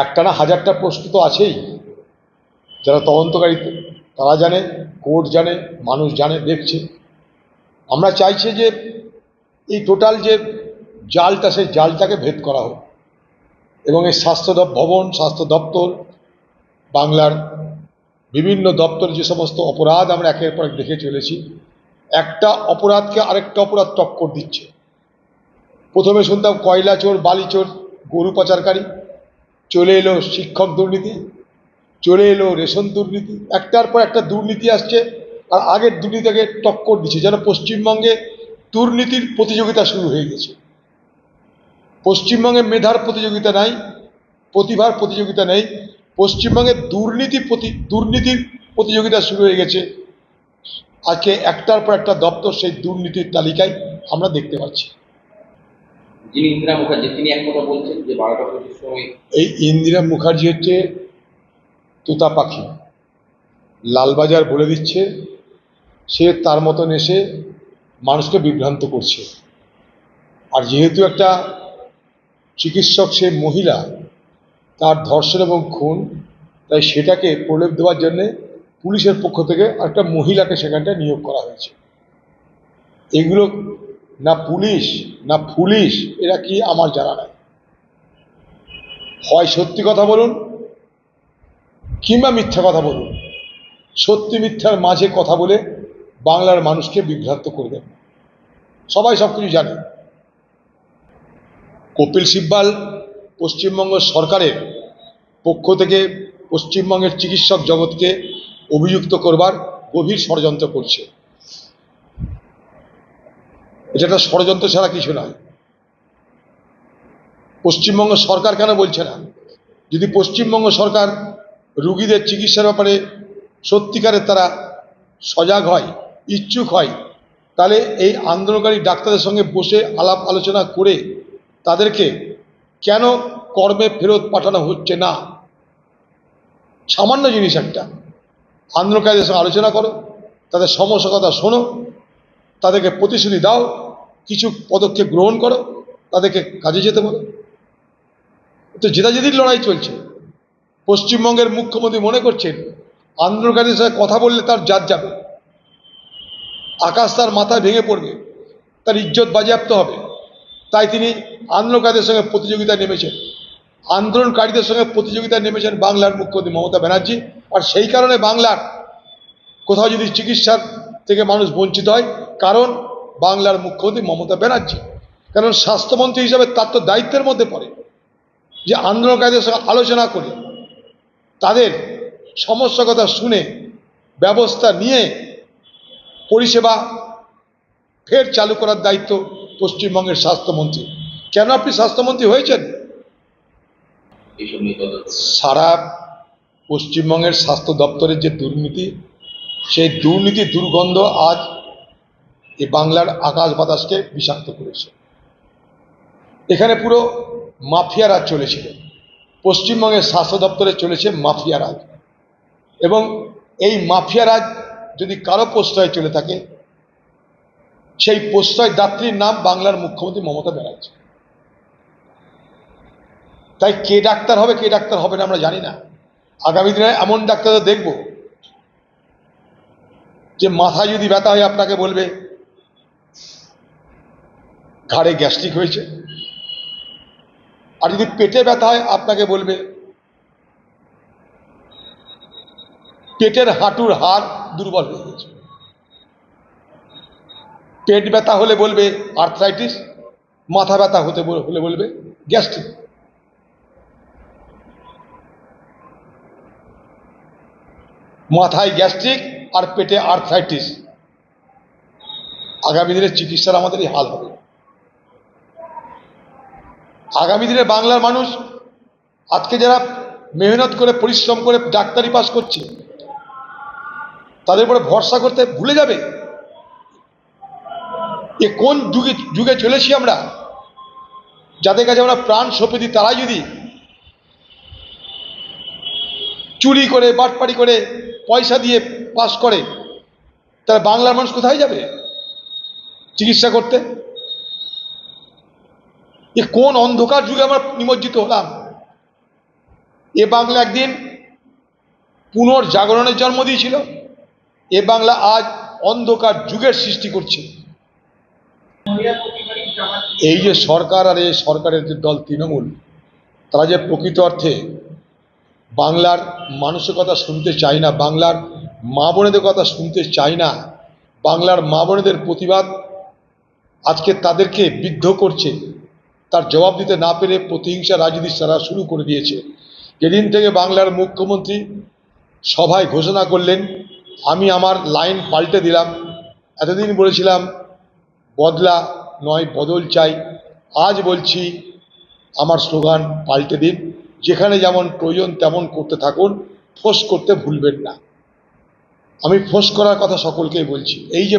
একটা না হাজারটা প্রশ্ন তো আছেই। যারা তদন্তকারী তারা জানে, কোর্ট জানে, মানুষ জানে, দেখছে। আমরা চাইছি যে এই টোটাল যে জালটা, সেই জালটাকে ভেদ করা হোক এবং এই স্বাস্থ্য দপ্তর, বাংলার বিভিন্ন দপ্তরে যে সমস্ত অপরাধ আমরা একের পর এক দেখে চলেছি, একটা অপরাধকে আরেকটা অপরাধ টক্কর দিচ্ছে। প্রথমে শুনতাম কয়লা চোর, বালি চোর, গরু পাচারকারী, চলে এলো শিক্ষক দুর্নীতি, চলে এলো রেশন দুর্নীতি, একটার পর একটা দুর্নীতি আসছে আর আগের দুর্নীতিকে টক্কর দিচ্ছে। যেন পশ্চিমবঙ্গে দুর্নীতির প্রতিযোগিতা শুরু হয়ে গেছে। পশ্চিমবঙ্গে মেধার প্রতিযোগিতা নাই, প্রতিভার প্রতিযোগিতা নেই, পশ্চিমবঙ্গে দুর্নীতির প্রতিযোগিতা শুরু হয়ে গেছে। আজকে একটার পর একটা দপ্তর সেই দুর্নীতির তালিকায় আমরা দেখতে পাচ্ছি। যিনি ইন্দিরা মুখার্জি, তিনি এক কথা বলছেন যে 12টা 25 সময় এই ইন্দিরা মুখার্জি হচ্ছে তোতা পাখি, লালবাজার বলে দিচ্ছে, সে তার মতন এসে মানুষকে বিভ্রান্ত করছে। আর যেহেতু একটা চিকিৎসক, সে মহিলা, তার ধর্ষণ এবং খুন, তাই সেটাকে প্রলেপ দেওয়ার জন্যে পুলিশের পক্ষ থেকে একটা মহিলাকে সেখানটায় নিয়োগ করা হয়েছে। এগুলো না পুলিশ না পুলিশ, এরা কি আমার জানা নাই। হয় সত্যি কথা বলুন কিংবা মিথ্যা কথা বলুন, সত্যি মিথ্যার মাঝে কথা বলে বাংলার মানুষকে বিভ্রান্ত করবেন। সবাই সব কিছু জানে। কপিল সিব্বাল পশ্চিমবঙ্গ সরকারের পক্ষ থেকে পশ্চিমবঙ্গের চিকিৎসক জগৎকে অভিযুক্ত করবার গভীর ষড়যন্ত্র করছে। এটা একটা ষড়যন্ত্র ছাড়া কিছু নয়। পশ্চিমবঙ্গ সরকার কেন বলছে না? যদি পশ্চিমবঙ্গ সরকার রুগীদের চিকিৎসার ব্যাপারে সত্যিকারের তারা সজাগ হয়, ইচ্ছুক হয়, তাহলে এই আন্দোলনকারী ডাক্তারদের সঙ্গে বসে আলাপ আলোচনা করে তাদেরকে কেন কর্মে ফেরত পাঠানো হচ্ছে না? সামান্য জিনিস একটা, আন্দোলনকারীদের সঙ্গে আলোচনা করো, তাদের সমস্যা কথা শোনো, তাদেরকে প্রতিশ্রুতি দাও, কিছু পদক্ষেপ গ্রহণ করো, তাদেরকে কাজে যেতে বলো। তো জেদাজেদির লড়াই চলছে। পশ্চিমবঙ্গের মুখ্যমন্ত্রী মনে করছেন আন্দোলনকারীদের সাথে কথা বললে তার জাত যাবে, আকাশ তার মাথায় ভেঙে পড়বে, তার ইজ্জত বাজেয়াপ্ত হবে, তাই তিনি আন্দোলনকারীদের সঙ্গে প্রতিযোগিতায় নেমেছেন। আন্দোলনকারীদের সঙ্গে প্রতিযোগিতায় নেমেছেন বাংলার মুখ্যমন্ত্রী মমতা ব্যানার্জি। আর সেই কারণে বাংলার কোথাও যদি চিকিৎসার থেকে মানুষ বঞ্চিত হয়, কারণ বাংলার মুখ্যমন্ত্রী মমতা ব্যানার্জি। কারণ স্বাস্থ্যমন্ত্রী হিসাবে তার তো দায়িত্বের মধ্যে পড়ে যে আন্দোলনকারীদের সঙ্গে আলোচনা করে তাদের সমস্যা কথা শুনে ব্যবস্থা নিয়ে পরিষেবা ফের চালু করার দায়িত্ব পশ্চিমবঙ্গের স্বাস্থ্যমন্ত্রী। কেন আপনি স্বাস্থ্যমন্ত্রী হয়েছেন? সারা পশ্চিমবঙ্গের স্বাস্থ্য দপ্তরের যে দুর্নীতি, সেই দুর্নীতির দুর্গন্ধ আজ এই বাংলার আকাশ বাতাসকে বিষাক্ত করেছে। এখানে পুরো মাফিয়া রাজ চলেছিল। পশ্চিমবঙ্গের স্বাস্থ্য দপ্তরে চলেছে মাফিয়া রাজ, এবং এই মাফিয়া রাজ যদি কারো প্রশ্রয় চলে থাকে, সেই প্রশ্রয় দাত্রীর নাম বাংলার মুখ্যমন্ত্রী মমতা ব্যানার্জি। তাই কে ডাক্তার হবে কে ডাক্তার হবে না আমরা জানি না। আগামী দিনে এমন ডাক্তারদের দেখব যে মাথায় যদি ব্যথা হয় আপনাকে বলবে ঘাড়ে গ্যাস্ট্রিক হয়েছে, আর যদি পেটে ব্যথা হয় আপনাকে বলবে পেটের হাঁটুর হাড় দুর্বল হয়ে গেছে। পেট ব্যথা হলে বলবে আর্থ্রাইটিস, মাথা ব্যথা হলে বলবে গ্যাস্ট্রিক। মাথায় গ্যাস্ট্রিক আর পেটে আর্থ্রাইটিস, আগামী দিনে চিকিৎসার আমাদের এই হাল হবে। আগামী দিনে বাংলার মানুষ আজকে যারা মেহনত করে পরিশ্রম করে ডাক্তারি পাস করছে, তাদের উপরে ভরসা করতে ভুলে যাবে। এ কোন যুগে চলেছি আমরা? যাদের কাছে আমরা প্রাণ সঁপে দিই, তারাই যদি চুরি করে বাটপাড়ি করে পয়সা দিয়ে পাস করে, তাহলে বাংলার মানুষ কোথায় যাবে চিকিৎসা করতে? এ কোন অন্ধকার যুগে আমরা নিমজ্জিত হলাম? এ বাংলা একদিন পুনর্জাগরণের জন্ম দিয়েছিল, এ বাংলা আজ অন্ধকার যুগের সৃষ্টি করছে। এই যে সরকার আর এই সরকারের যে দল তৃণমূল, তারা যে প্রকৃত অর্থে বাংলার মানুষের কথা শুনতে চায় না, বাংলার মা বোনেদের কথা শুনতে চায় না, বাংলার মা বোনেদের প্রতিবাদ আজকে তাদেরকে বিদ্ধ করছে, তার জবাব দিতে না পেরে প্রতিহিংসা রাজনীতি তারা শুরু করে দিয়েছে। যেদিন থেকে বাংলার মুখ্যমন্ত্রী সভায় ঘোষণা করলেন আমি আমার লাইন পাল্টে দিলাম, এতদিন বলেছিলাম বদলা নয় বদল চাই, আজ বলছি আমার স্লোগান পাল্টে দিন, যেখানে যেমন প্রয়োজন তেমন করতে থাকুন, ফোঁস করতে ভুলবেন না। আমি ফোঁস করার কথা সকলকেই বলছি। এই যে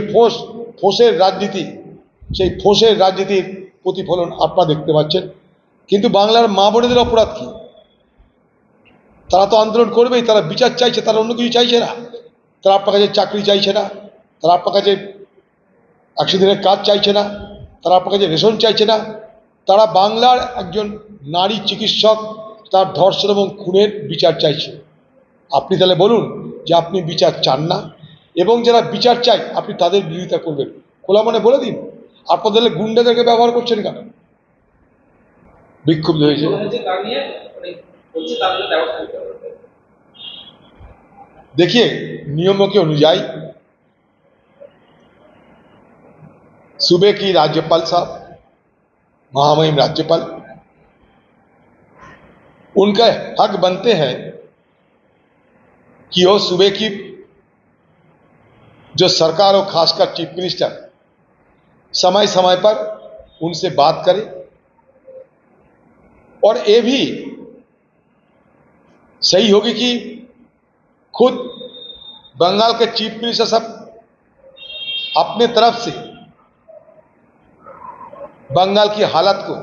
ফোঁসের রাজনীতি, সেই ফোঁসের রাজনীতির প্রতিফলন আপনারা দেখতে পাচ্ছেন। কিন্তু বাংলার মা বোনেদের অপরাধ কি? তারা তো আন্দোলন করবেই, তারা বিচার চাইছে, তারা অন্য কিছু চাইছে না। তারা আপনার কাছে চাকরি চাইছে না, তারা আপনার কাছে 100 দিনের কাজ চাইছে না, তারা আপনার কাছে রেশন চাইছে না, তারা বাংলার একজন নারী চিকিৎসক তার ধর্ষণ এবং খুনের বিচার চাইছে। আপনি তাহলে বলুন যে আপনি বিচার চান না, এবং যারা বিচার চায় আপনি তাদের বিরোধিতা করবেন। খোলা মনে বলে দিন আপনাদের গুন্ডাদেরকে ব্যবহার করছেন কেন? বিক্ষুব্ধ হয়েছে। देखिए, नियमों के अनुযায়ী सूबे की राज्यपाल साहब, महामहिम राज्यपाल, उनका हक बनते हैं कि वो सूबे की जो सरकार और खासकर चीफ मिनिस्टर समय समय पर उनसे बात करे, और ये भी सही होगी कि खुद बंगाल के चीफ मिनिस्टर साहब अपने तरफ से बंगाल की हालत को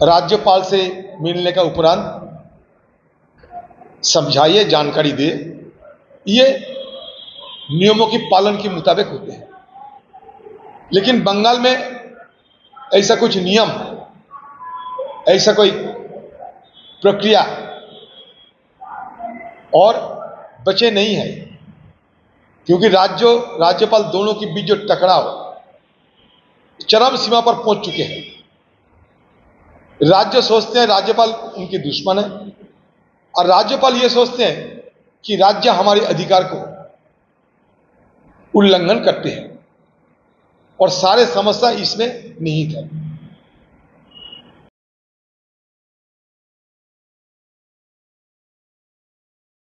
राज्यपाल से मिलने का उपरांत समझाइए, जानकारी दे। ये नियमों की पालन के मुताबिक होते हैं। लेकिन बंगाल में ऐसा कुछ नियम, ऐसा कोई प्रक्रिया और बचे नहीं है, क्योंकि राज्यपाल दोनों के बीच जो टकराव चरम सीमा पर पहुंच चुके हैं। राज्य सोचते हैं राज्यपाल उनके दुश्मन है, और राज्यपाल ये सोचते हैं कि राज्य हमारे अधिकार को उल्लंघन करते हैं, और सारे समस्या इसमें निहित है।